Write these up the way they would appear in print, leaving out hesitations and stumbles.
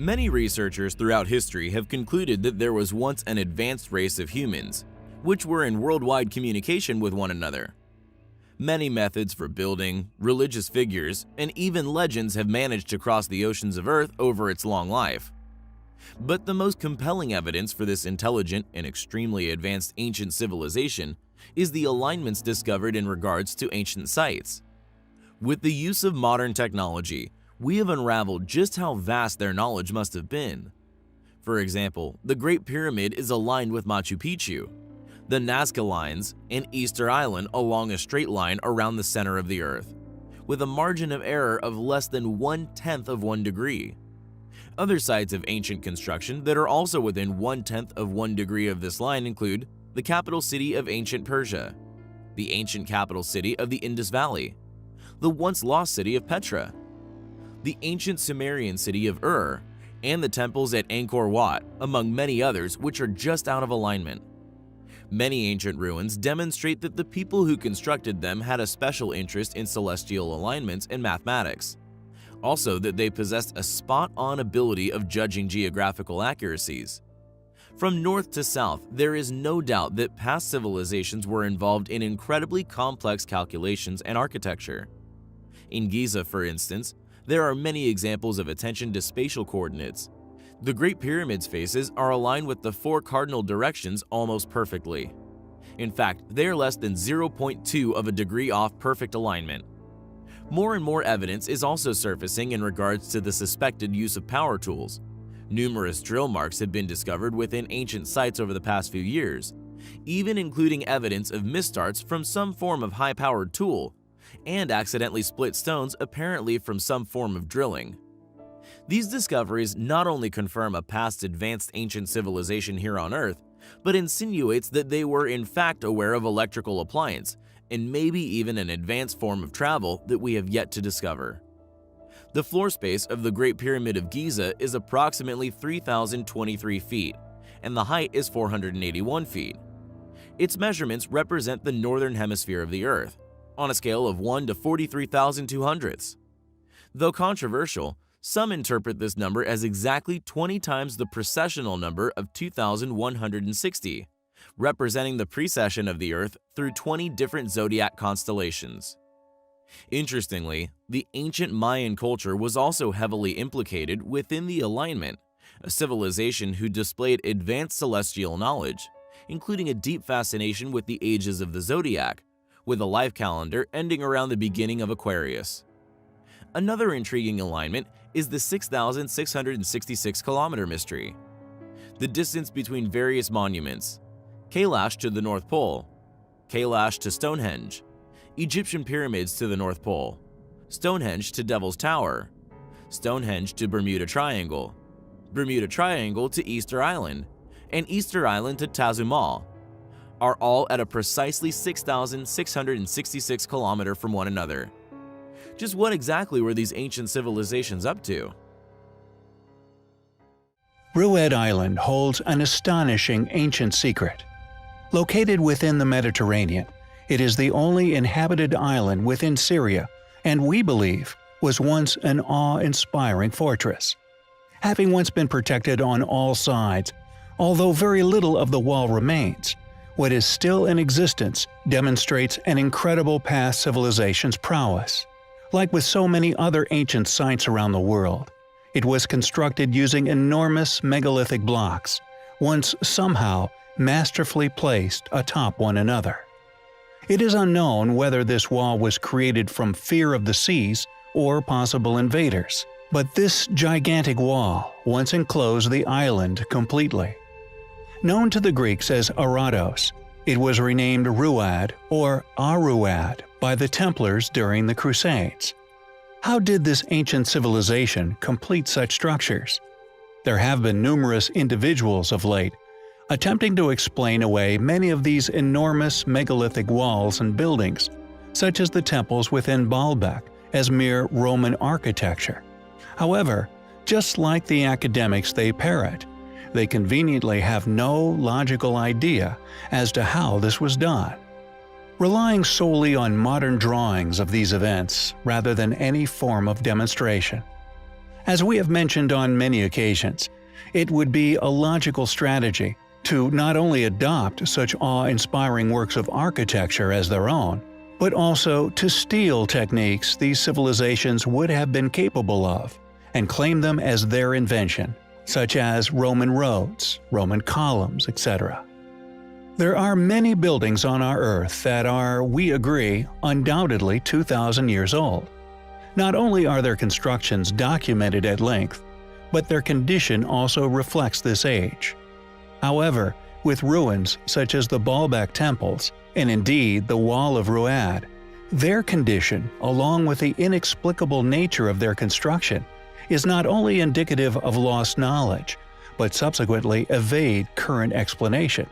Many researchers throughout history have concluded that there was once an advanced race of humans, which were in worldwide communication with one another. Many methods for building, religious figures, and even legends have managed to cross the oceans of Earth over its long life. But the most compelling evidence for this intelligent and extremely advanced ancient civilization is the alignments discovered in regards to ancient sites. With the use of modern technology, we have unraveled just how vast their knowledge must have been. For example, the Great Pyramid is aligned with Machu Picchu, the Nazca Lines, and Easter Island along a straight line around the center of the Earth, with a margin of error of less than 1/10 of 1 degree. Other sites of ancient construction that are also within 1/10 of 1 degree of this line include the capital city of ancient Persia, the ancient capital city of the Indus Valley, the once lost city of Petra, the ancient Sumerian city of Ur, and the temples at Angkor Wat, among many others which are just out of alignment. Many ancient ruins demonstrate that the people who constructed them had a special interest in celestial alignments and mathematics. Also, that they possessed a spot-on ability of judging geographical accuracies. From north to south, there is no doubt that past civilizations were involved in incredibly complex calculations and architecture. In Giza, for instance, there are many examples of attention to spatial coordinates. The Great Pyramid's faces are aligned with the 4 cardinal directions almost perfectly. In fact, they are less than 0.2 of a degree off perfect alignment. More and more evidence is also surfacing in regards to the suspected use of power tools. Numerous drill marks have been discovered within ancient sites over the past few years, even including evidence of misstarts from some form of high-powered tool, and accidentally split stones apparently from some form of drilling. These discoveries not only confirm a past advanced ancient civilization here on Earth, but insinuates that they were in fact aware of electrical appliance and maybe even an advanced form of travel that we have yet to discover. The floor space of the Great Pyramid of Giza is approximately 3,023 feet, and the height is 481 feet. Its measurements represent the northern hemisphere of the Earth, on a scale of 1 to 43,200ths. Though controversial, some interpret this number as exactly 20 times the precessional number of 2,160, representing the precession of the Earth through 20 different zodiac constellations. Interestingly, the ancient Mayan culture was also heavily implicated within the alignment, a civilization who displayed advanced celestial knowledge, including a deep fascination with the ages of the zodiac, with a life calendar ending around the beginning of Aquarius. Another intriguing alignment is the 6,666-kilometer mystery. The distance between various monuments: Kailash to the North Pole, Kailash to Stonehenge, Egyptian pyramids to the North Pole, Stonehenge to Devil's Tower, Stonehenge to Bermuda Triangle, Bermuda Triangle to Easter Island, and Easter Island to Tazumal, are all at a precisely 6,666 kilometers from one another. Just what exactly were these ancient civilizations up to? Ruwed Island holds an astonishing ancient secret. Located within the Mediterranean, it is the only inhabited island within Syria, and we believe was once an awe-inspiring fortress. Having once been protected on all sides, although very little of the wall remains, what is still in existence demonstrates an incredible past civilization's prowess. Like with so many other ancient sites around the world, it was constructed using enormous megalithic blocks, once somehow masterfully placed atop one another. It is unknown whether this wall was created from fear of the seas or possible invaders, but this gigantic wall once enclosed the island completely. Known to the Greeks as Arados, it was renamed Ruad or Aruad by the Templars during the Crusades. How did this ancient civilization complete such structures? There have been numerous individuals of late attempting to explain away many of these enormous megalithic walls and buildings, such as the temples within Baalbek, as mere Roman architecture. However, just like the academics they parrot, they conveniently have no logical idea as to how this was done. Relying solely on modern drawings of these events rather than any form of demonstration, As we have mentioned on many occasions, it would be a logical strategy to not only adopt such awe-inspiring works of architecture as their own, but also to steal techniques these civilizations would have been capable of and claim them as their invention, such as Roman roads, Roman columns, etc. There are many buildings on our Earth that are, we agree, undoubtedly 2,000 years old. Not only are their constructions documented at length, but their condition also reflects this age. However, with ruins such as the Baalbek temples, and indeed the Wall of Ruad, their condition, along with the inexplicable nature of their construction, is not only indicative of lost knowledge, but subsequently evade current explanation.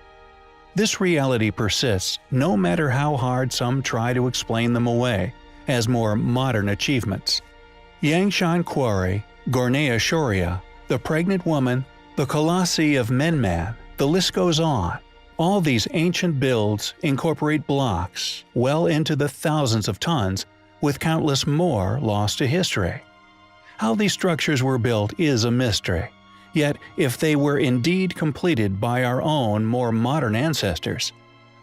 This reality persists no matter how hard some try to explain them away as more modern achievements. Yangshan Quarry, Gornaya Shoria, the Pregnant Woman, the Colossi of Menman, the list goes on. All these ancient builds incorporate blocks well into the thousands of tons, with countless more lost to history. How these structures were built is a mystery. Yet, if they were indeed completed by our own more modern ancestors,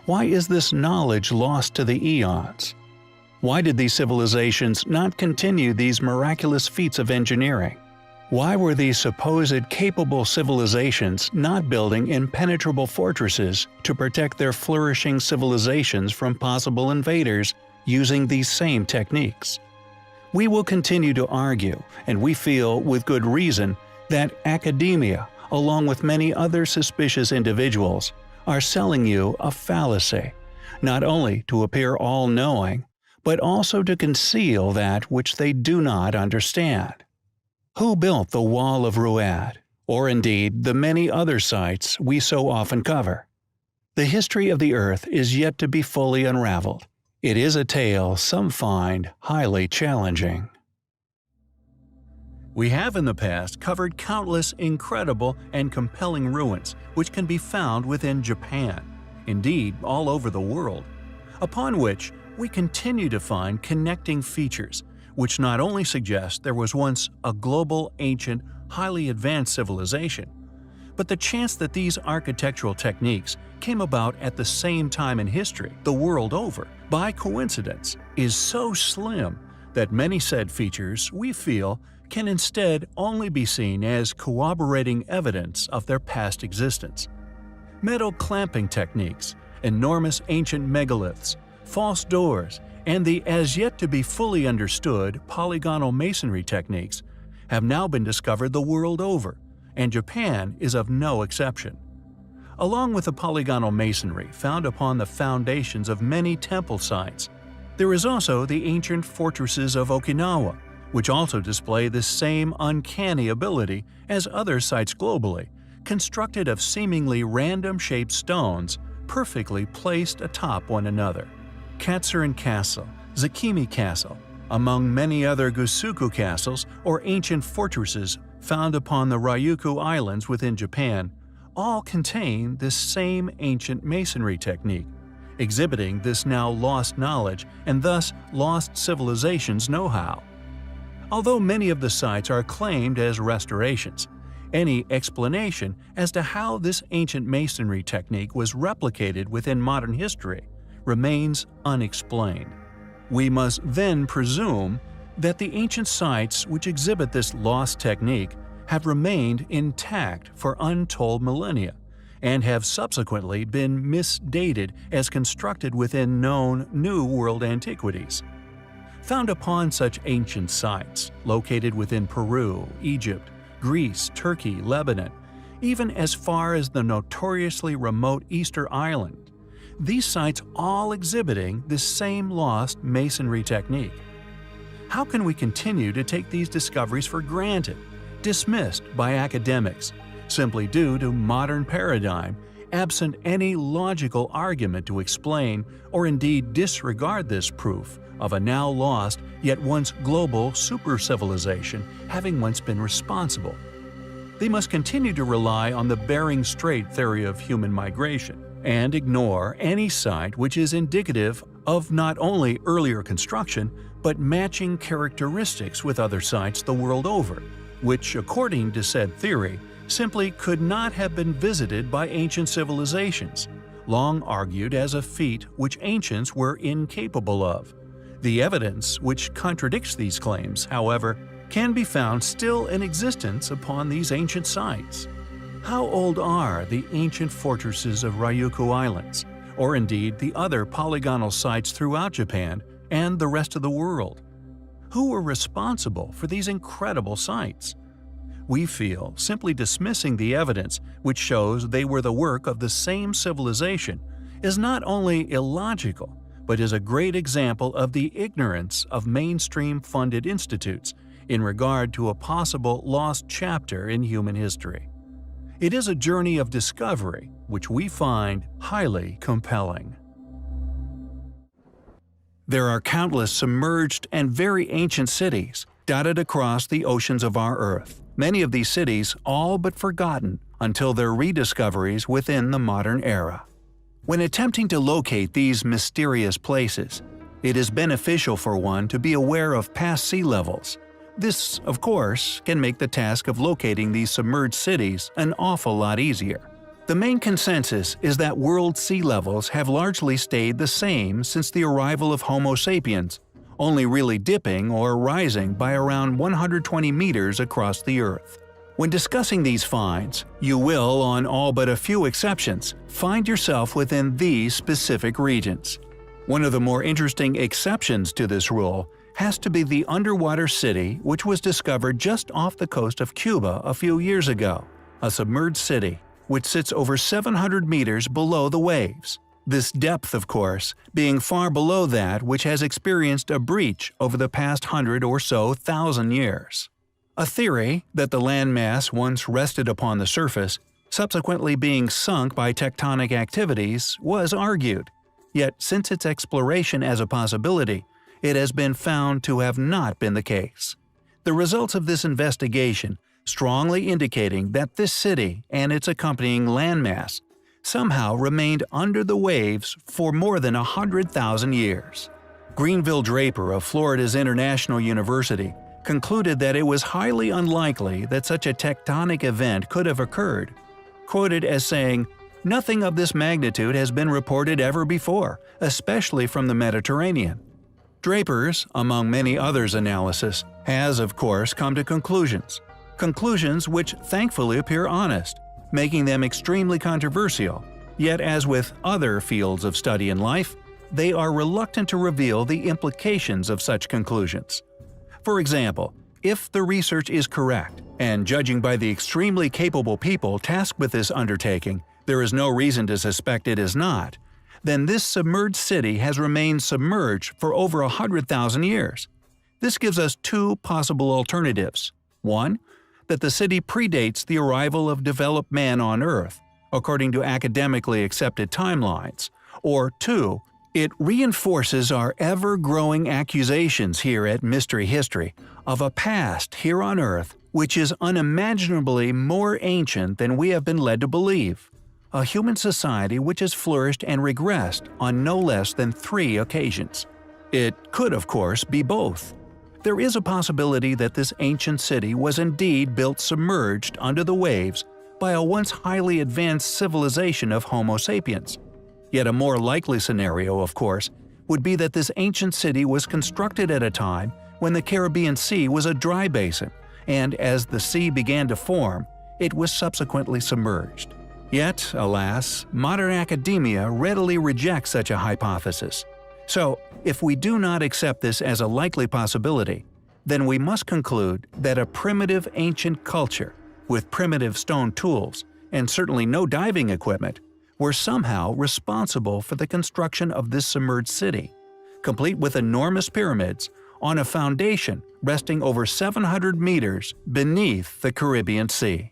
why is this knowledge lost to the eons? Why did these civilizations not continue these miraculous feats of engineering? Why were these supposed capable civilizations not building impenetrable fortresses to protect their flourishing civilizations from possible invaders using these same techniques? We will continue to argue, and we feel with good reason, that academia, along with many other suspicious individuals, are selling you a fallacy, not only to appear all-knowing, but also to conceal that which they do not understand. Who built the Wall of Ruad, or indeed the many other sites we so often cover? The history of the Earth is yet to be fully unraveled. It is a tale some find highly challenging. We have in the past covered countless incredible and compelling ruins which can be found within Japan, indeed all over the world, upon which we continue to find connecting features which not only suggest there was once a global, ancient, highly advanced civilization, but the chance that these architectural techniques came about at the same time in history, the world over, by coincidence, is so slim that many said features, we feel, can instead only be seen as corroborating evidence of their past existence. Metal clamping techniques, enormous ancient megaliths, false doors, and the as-yet-to-be fully understood polygonal masonry techniques have now been discovered the world over, and Japan is of no exception. Along with the polygonal masonry found upon the foundations of many temple sites, there is also the ancient fortresses of Okinawa, which also display the same uncanny ability as other sites globally, constructed of seemingly random-shaped stones perfectly placed atop one another. Katsuren Castle, Zakimi Castle, among many other Gusuku castles or ancient fortresses found upon the Ryukyu Islands within Japan, all contain this same ancient masonry technique, exhibiting this now lost knowledge and thus lost civilization's know-how. Although many of the sites are claimed as restorations, any explanation as to how this ancient masonry technique was replicated within modern history remains unexplained. We must then presume that the ancient sites which exhibit this lost technique have remained intact for untold millennia, and have subsequently been misdated as constructed within known New World antiquities. Found upon such ancient sites, located within Peru, Egypt, Greece, Turkey, Lebanon, even as far as the notoriously remote Easter Island, these sites all exhibiting this same lost masonry technique. How can we continue to take these discoveries for granted, dismissed by academics, simply due to modern paradigm, absent any logical argument to explain or indeed disregard this proof of a now lost yet once global super-civilization having once been responsible? They must continue to rely on the Bering Strait theory of human migration, and ignore any site which is indicative of not only earlier construction, but matching characteristics with other sites the world over, which, according to said theory, simply could not have been visited by ancient civilizations, long argued as a feat which ancients were incapable of. The evidence which contradicts these claims, however, can be found still in existence upon these ancient sites. How old are the ancient fortresses of Ryukyu Islands, or indeed the other polygonal sites throughout Japan and the rest of the world? Who were responsible for these incredible sites? We feel simply dismissing the evidence which shows they were the work of the same civilization is not only illogical, but is a great example of the ignorance of mainstream-funded institutes in regard to a possible lost chapter in human history. It is a journey of discovery which we find highly compelling. There are countless submerged and very ancient cities dotted across the oceans of our Earth. Many of these cities all but forgotten until their rediscoveries within the modern era. When attempting to locate these mysterious places, it is beneficial for one to be aware of past sea levels. This, of course, can make the task of locating these submerged cities an awful lot easier. The main consensus is that world sea levels have largely stayed the same since the arrival of Homo sapiens, only really dipping or rising by around 120 meters across the Earth. When discussing these finds, you will, on all but a few exceptions, find yourself within these specific regions. One of the more interesting exceptions to this rule has to be the underwater city which was discovered just off the coast of Cuba a few years ago, a submerged city which sits over 700 meters below the waves. This depth, of course, being far below that which has experienced a breach over the past 100 or so thousand years. A theory that the landmass once rested upon the surface, subsequently being sunk by tectonic activities, was argued. Yet since its exploration as a possibility, it has been found to have not been the case. The results of this investigation strongly indicating that this city and its accompanying landmass somehow remained under the waves for more than 100,000 years. Greenville Draper of Florida's International University concluded that it was highly unlikely that such a tectonic event could have occurred, quoted as saying, "Nothing of this magnitude has been reported ever before, especially from the Mediterranean." Draper's, among many others' analysis, has of course come to conclusions which thankfully appear honest, making them extremely controversial, yet as with other fields of study in life, they are reluctant to reveal the implications of such conclusions. For example, if the research is correct, and judging by the extremely capable people tasked with this undertaking, there is no reason to suspect it is not, then this submerged city has remained submerged for over 100,000 years. This gives us two possible alternatives. One, that the city predates the arrival of developed man on Earth, according to academically accepted timelines. Or two, it reinforces our ever-growing accusations here at Mystery History of a past here on Earth which is unimaginably more ancient than we have been led to believe. A human society which has flourished and regressed on no less than 3 occasions. It could, of course, be both. There is a possibility that this ancient city was indeed built submerged under the waves by a once highly advanced civilization of Homo sapiens. Yet a more likely scenario, of course, would be that this ancient city was constructed at a time when the Caribbean Sea was a dry basin, and as the sea began to form, it was subsequently submerged. Yet, alas, modern academia readily rejects such a hypothesis. So, if we do not accept this as a likely possibility, then we must conclude that a primitive ancient culture, with primitive stone tools, and certainly no diving equipment, were somehow responsible for the construction of this submerged city, complete with enormous pyramids, on a foundation resting over 700 meters beneath the Caribbean Sea.